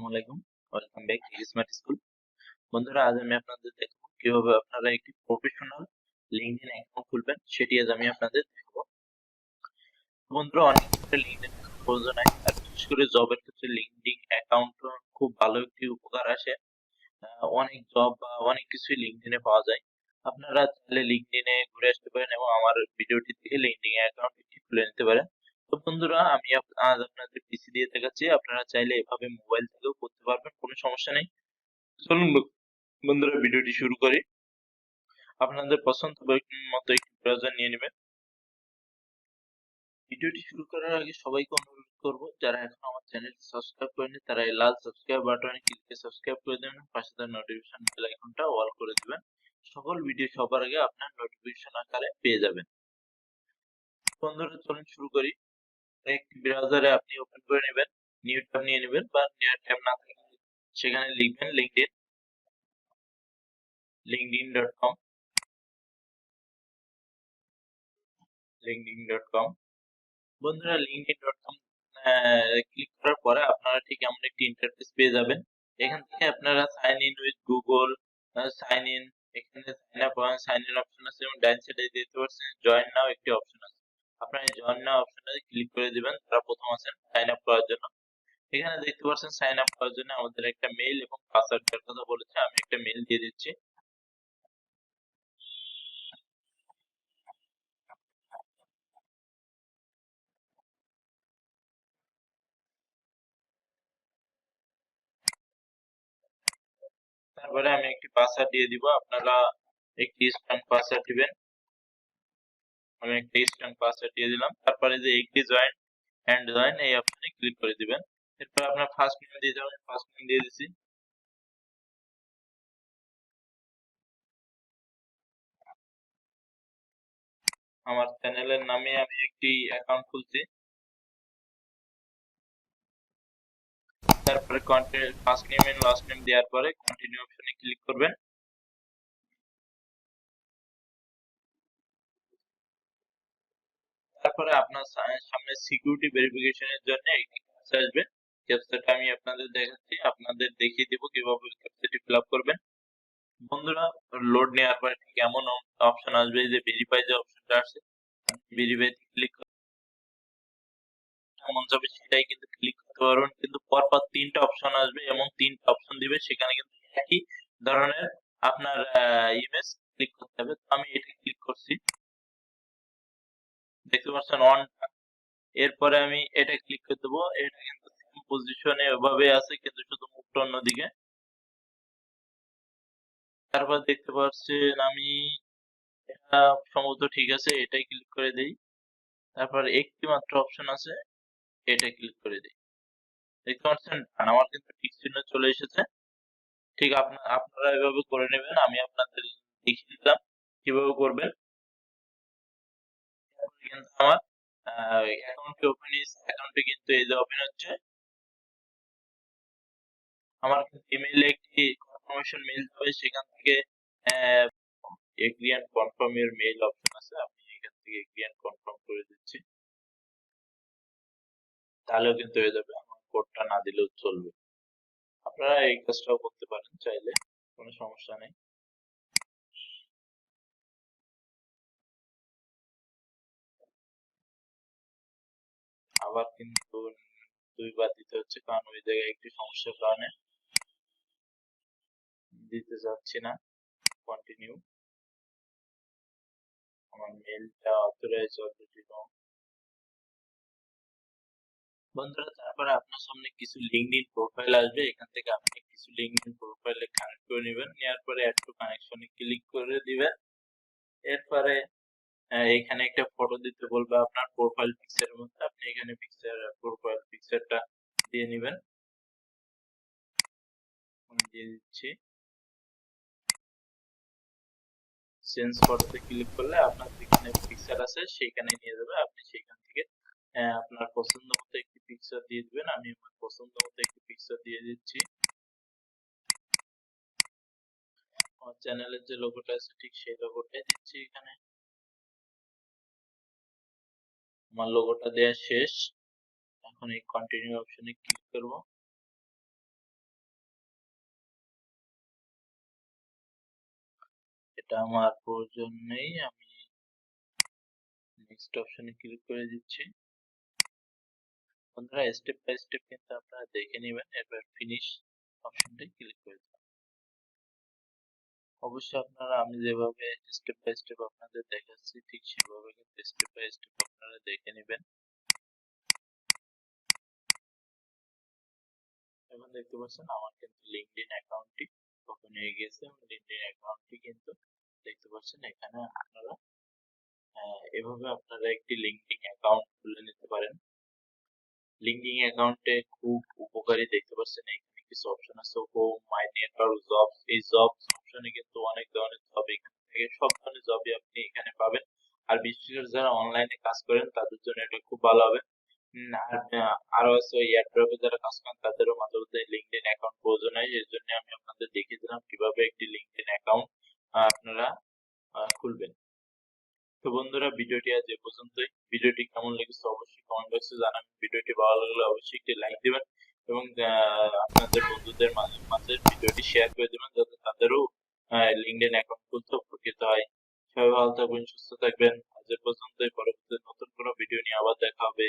আলাইকুম। Welcome back to smart school. বন্ধুরা, আজ আমি আপনাদের দেখাবো কিভাবে আপনারা একটি প্রফেশনাল লিঙ্কডইন অ্যাকাউন্ট খুলবেন, সেটি আজ আমি আপনাদের দেখাবো। বন্ধুরা, অনেক ক্ষেত্রে লিঙ্কডইন অ্যাকাউন্ট প্রয়োজন হয়, আর বিশেষ করে জবের ক্ষেত্রে লিঙ্কডইন অ্যাকাউন্ট খুব ভালো একটি উপকার আসে। অনেক জব বা অনেক কিছুই লিঙ্কডইনে পাওয়া যায়। আপনারা চাইলে লিঙ্কডইনে ঘুরে আসতে পারেন এবং আমার ভিডিওটি দেখে লিঙ্কডইন অ্যাকাউন্ট একটি খুলে নিতে পারেন। তো বন্ধুরা, আমি আজ আপনাদের পিসি দিয়ে দেখাচ্ছি। আপনারা চাইলে এভাবে মোবাইল থেকেও করতে পারবেন, কোনো সমস্যা নেই। চলুন বন্ধুরা, ভিডিওটি শুরু করি। আপনাদের পছন্দ মতো একটি ব্রাউজার নিয়ে নেবেন। ভিডিওটি শুরু করার আগে সবাইকে অনুরোধ করব, যারা এখন আমার চ্যানেলটি সাবস্ক্রাইব করেনি তারা এই লাল সাবস্ক্রাইব বাটনে ক্লিক করে সাবস্ক্রাইব করে দেবেন, পাশে থাকা নোটিফিকেশন বেল আইকনটা অল করে দিবেন। সকল ভিডিও সবার আগে আপনার নোটিফিকেশন আকারে পেয়ে যাবেন। বন্ধুরা, চলুন শুরু করি। একটি ব্রাউজারে আপনি ওপেন করে নেবেন, নিউ ট্যাব নিয়ে নেবেন, বা নিউ ট্যাব না থাকলে সেখানে লিখবেন linkedin.com linkedin.com। বন্ধুরা, linkedin.com ক্লিক করার পরে আপনারা ঠিক এমন একটি ইন্টারফেস পেয়ে যাবেন। এখান থেকে আপনারা sign in with Google, sign in, এখানে sign up sign in option আছে এবং ডান সাইডে দেখতে পাচ্ছেন জয়েন নাও একটি অপশন আছে। আপনারা এই জয়েন নাও অপশনে ক্লিক করে দিবেন যারা প্রথম আছেন সাইন আপ করার জন্য। এখানে দেখতে পাচ্ছেন সাইন আপ করার জন্য আমাদের একটা মেইল এবং পাসওয়ার্ড দেওয়ার কথা বলেছে। আমি একটা মেইল দিয়ে দিচ্ছি। তারপরে আমি একটি পাসওয়ার্ড দিয়ে দিব। আপনারা একটি স্ট্রং পাসওয়ার্ড দিবেন। আমি একটা স্ট্রং পাসওয়ার্ড দিয়ে দিলাম। তারপরে যে এগ্রি জয়েন এন্ড জয়েন এই অপশনে ক্লিক করে দিবেন। এরপর আপনার ফার্স্ট নেম দিয়ে যাবেন। ফার্স্ট নেম দিয়ে দিছি। আমার চ্যানেলের নামে আমি একটি অ্যাকাউন্ট খুলছি। তারপরে first name and last name দেওয়ার পরে কন্টিনিউ অপশনে ক্লিক করবেন। তারপরে আপনার সামনে সিকিউরিটি ভেরিফিকেশনের জন্য একটি ক্যাপচা আসবে। ক্যাপচাটা আমি আপনাদের দেখাচ্ছি, আপনাদের দেখিয়ে দিব কিভাবে ক্যাপচাটি ফিল আপ করবেন। বন্ধুরা, লোড নেওয়ার পরে ঠিক এমন অপশন আসবে যে ভেরিফাই যে অপশনটা আছে, ভেরিফাই ক্লিক মন যাবে সেটাই কিন্তু ক্লিক করতে পারবেন। কিন্তু পরপর তিনটা অপশন আসবে এবং তিনটা অপশন দিবে, সেখানে কিন্তু একই ধরনের আপনার ইমেজ ক্লিক করতে হবে। তো আমি এটা ক্লিক করছি, দেখতে পাচ্ছেন অন। এরপরে আমি এটা ক্লিক করে দেবো। এটা কিন্তু সেম পজিশনে ওভাবে আছে, কিন্তু শুধু মুখটা অন্যদিকে। তারপর দেখতে পাচ্ছেন আমি এটা সম্ভবত ঠিক আছে, এটাই ক্লিক করে দেই। তারপর একটি মাত্র অপশন আছে, এটা ক্লিক করে দিই। দেখতে পাচ্ছেন আমার কিন্তু টিক চিহ্ন চলে এসেছে। ঠিক আপনারা এভাবে করে নেবেন। আমি আপনাদের দেখিয়ে দিলাম কিভাবে করবেন। তারপরে কিন্তু আমার অ্যাকাউন্টে কিন্তু এই যে ওপেন হচ্ছে। আমার কিন্তু ইমেইলে একটি কনফার্মেশন মেইল যাবে, সেখান থেকে এগ্রি এন্ড কনফার্ম এর মেইল অপশন আছে। আমি এখান থেকে এগ্রি এন্ড কনফার্ম করে দিচ্ছি, তাহলেও কিন্তু হয়ে যাবে। আমার কোডটা না দিলেও চলবে। আপনারা এই কাজটাও করতে পারেন চাইলে, কোনো সমস্যা নেই। আবার কিন্তু দুইবার দিতে হচ্ছে, কারণ ওই জায়গায় একটি সমস্যার কারণে দিতে যাচ্ছি না। কন্টিনিউ। আমার মেইলটা অথরাইজ অলরেডি নো। বন্ধুরা, তারপরে আপনার সামনে কিছু লিঙ্কডইন প্রোফাইল আসবে। এখান থেকে আপনি কিছু লিঙ্কডইন প্রোফাইলে কানেক্ট করে নেবেন। নেওয়ার পরে অ্যাড টু কানেকশনে ক্লিক করে দিবেন। এরপরে এখানে একটা ফটো দিতে বলবে আপনার প্রোফাইল পিকচারের মধ্যে। আপনি এখানে প্রোফাইল পিকচারটা দিয়ে নেবেন। আমি দিয়ে দিচ্ছি। চেঞ্জ ফটোতে ক্লিক করলে আপনার যেখানে পিকচার আছে সেইখানে নিয়ে যাবে। আপনি সেখান থেকে আপনার পছন্দ মতো একটি পিকচার দিয়ে দিবেন। আমি আমার পছন্দ মতো একটি পিকচার দিয়ে দিচ্ছি। আমার চ্যানেলের যে লোগোটা আছে ঠিক সেই লোগোটাই দিচ্ছি এখানে। আমার লোগোটা দেওয়া শেষ। এখন এই কন্টিনিউ অপশনে ক্লিক করব। এটা আমার প্রয়োজন নেই, আমি নেক্সট অপশনে ক্লিক করে দিচ্ছি। বন্ধুরা স্টেপ বাই স্টেপ কিন্তু আপনারা দেখে নেবেন, এরপর ফিনিশ অপশনটাই ক্লিক করে দেবেন। অবশ্যই আপনারা আমি যেভাবে স্টেপ বাই স্টেপ আপনাদের দেখাচ্ছি ঠিক সেভাবে কিন্তু স্টেপ বাই স্টেপ আপনারা দেখে নেবেন। এখন দেখতে পাচ্ছেন আমার কিন্তু লিঙ্কডইন অ্যাকাউন্টটি ওপেন হয়ে গেছে। লিঙ্কডইন অ্যাকাউন্টটি কিন্তু দেখতে পাচ্ছেন এখানে আপনারা এভাবে আপনারা একটি লিঙ্কডইন অ্যাকাউন্ট খুলে নিতে পারেন। লিঙ্কডইন অ্যাকাউন্টে খুব উপকারী দেখতে পাচ্ছেন এখানে কিছু অপশন আছে, হোম, মাই নেটওয়ার্ক, জবস। এই জবস অপশনে কিন্তু অনেক ধরনের জব এখান থেকে সব ধরনের জবই আপনি এখানে পাবেন। আর বিশেষ করে যারা অনলাইনে কাজ করেন তাদের জন্য এটা খুব ভালো হবে। আর আরো আছে এয়ারড্রপে যারা কাজ করেন তাদেরও মাঝে মধ্যে লিঙ্কডইন অ্যাকাউন্ট প্রয়োজন হয়, এর জন্য আমি আপনাদের দেখিয়ে দিলাম কিভাবে একটি লিঙ্কডইন অ্যাকাউন্ট আপনারা খুলবেন। তো বন্ধুরা ভিডিওটি আজ এ পর্যন্তই। ভিডিওটি কেমন লেগেছে অবশ্যই কমেন্ট বক্সে জানাবেন। ভিডিওটি ভালো লাগলে অবশ্যই একটি লাইক দিবেন এবং আপনাদের বন্ধুদের মাঝে মাঝে ভিডিওটি শেয়ার করে দিবেন যাতে তাদেরও লিঙ্কডইন অ্যাকাউন্ট খুলতে উপকৃত হয়। সবাই ভালো থাকবেন, সুস্থ থাকবেন। আজ এ পর্যন্তই। পরবর্তী নতুন কোনো ভিডিও নিয়ে আবার দেখা হবে।